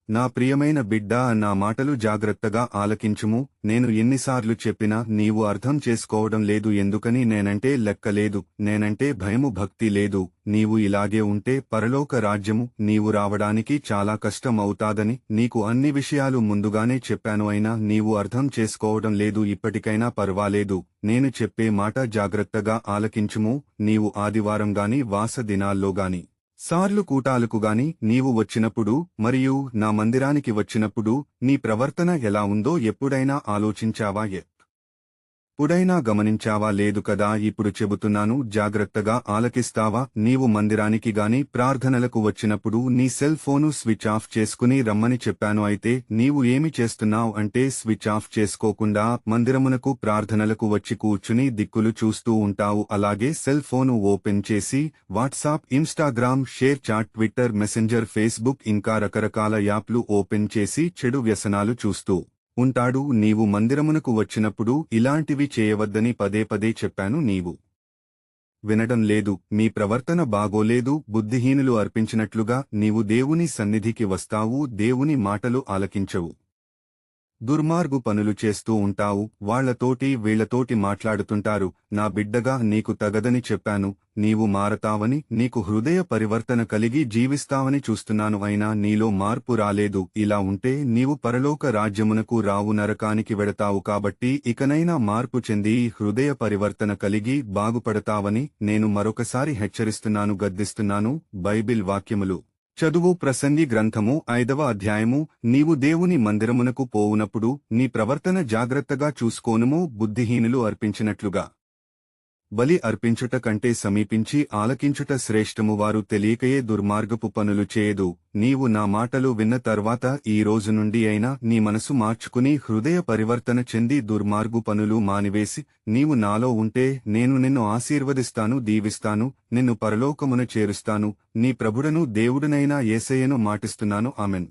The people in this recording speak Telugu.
నా ప్రియమైన బిడ్డా, నా మాటలు జాగ్రత్తగా ఆలకించుము. నేను ఎన్నిసార్లు చెప్పినా నీవు అర్థం చేసుకోవడం లేదు. ఎందుకని? నేనంటే లెక్కలేదు, నేనంటే భయము భక్తి లేదు. నీవు ఇలాగే ఉంటే పరలోక రాజ్యము నీవు రావడానికి చాలా కష్టం అవుతాదని నీకు అన్ని విషయాలు ముందుగానే చెప్పాను. అయినా నీవు అర్థం చేసుకోవడం లేదు. ఇప్పటికైనా పర్వాలేదు, నేను చెప్పే మాట జాగ్రత్తగా ఆలకించుము. నీవు ఆదివారంగాని వాస దినాల్లోగాని సార్లు కూటాలకుగాని నీవు వచ్చినప్పుడు మరియు నా మందిరానికి వచ్చినప్పుడు నీ ప్రవర్తన ఎలా ఉందో ఎప్పుడైనా ఆలోచించావా? ఎప్పుడైనా గమనించావా? లేదు కదా. ఇప్పుడు చెబుతున్నాను, జాగ్రత్తగా ఆలకిస్తావా? నీవు మందిరానికి గాని ప్రార్థనలకు వచ్చినప్పుడు నీ సెల్ ఫోను స్విచ్ ఆఫ్ చేసుకుని రమ్మని చెప్పాను. అయితే నీవు ఏమి చేస్తున్నావు అంటే స్విచ్ ఆఫ్ చేసుకోకుండా మందిరమునకు ప్రార్థనలకు వచ్చి కూర్చుని దిక్కులు చూస్తూ ఉంటావు. అలాగే సెల్ ఫోను ఓపెన్ చేసి WhatsApp, Instagram, ShareChat, Twitter, Messenger, Facebook ఇంకా రకరకాల యాప్లు ఓపెన్ చేసి చెడు వ్యసనాలు చూస్తూ ఉంటాడు. నీవు మందిరమునకు వచ్చినప్పుడు ఇలాంటివి చేయవద్దని పదే పదే చెప్పాను. నీవు వినడం లేదు. మీ ప్రవర్తన బాగోలేదు. బుద్ధిహీనులు అర్పించినట్లుగా నీవు దేవుని సన్నిధికి వస్తావు, దేవుని మాటలు ఆలకించవు. దుర్మార్గు పనులు చేస్తూ ఉంటావు. వాళ్లతోటి వీళ్లతోటి మాట్లాడుతుంటారు. నా బిడ్డగా నీకు తగదని చెప్పాను. నీవు మారతావని, నీకు హృదయ పరివర్తన కలిగి జీవిస్తావని చూస్తున్నాను. అయినా నీలో మార్పు రాలేదు. ఇలా ఉంటే నీవు పరలోక రాజ్యమునకు రావు, నరకానికి వెడతావు. కాబట్టి ఇకనైనా మార్పు చెంది హృదయ పరివర్తన కలిగి బాగుపడతావని నేను మరొకసారి హెచ్చరిస్తున్నాను, గద్దిస్తున్నాను. బైబిల్ వాక్యములు చదువు. ప్రసంగి గ్రంథము 5వ అధ్యాయము. నీవు దేవుని మందిరమునకు పోవునప్పుడు నీ ప్రవర్తన జాగ్రత్తగా చూసుకోనుము. బుద్ధిహీనులు అర్పించినట్లుగా బలి అర్పించుట కంటే సమీపించి ఆలకించుట శ్రేష్టము. వారు తెలియకయే దుర్మార్గపు పనులు చేయదు. నీవు నా మాటలు విన్న తర్వాత ఈ రోజు నుండి అయినా నీ మనసు మార్చుకుని హృదయ పరివర్తన చెంది దుర్మార్గు పనులు మానివేసి నీవు నాలో ఉంటే నేను నిన్ను ఆశీర్వదిస్తాను, దీవిస్తాను, నిన్ను పరలోకమున చేరుస్తాను. నీ ప్రభుడను దేవుడనైనా యేసయ్యను మాటిస్తున్నాను. ఆమెన్.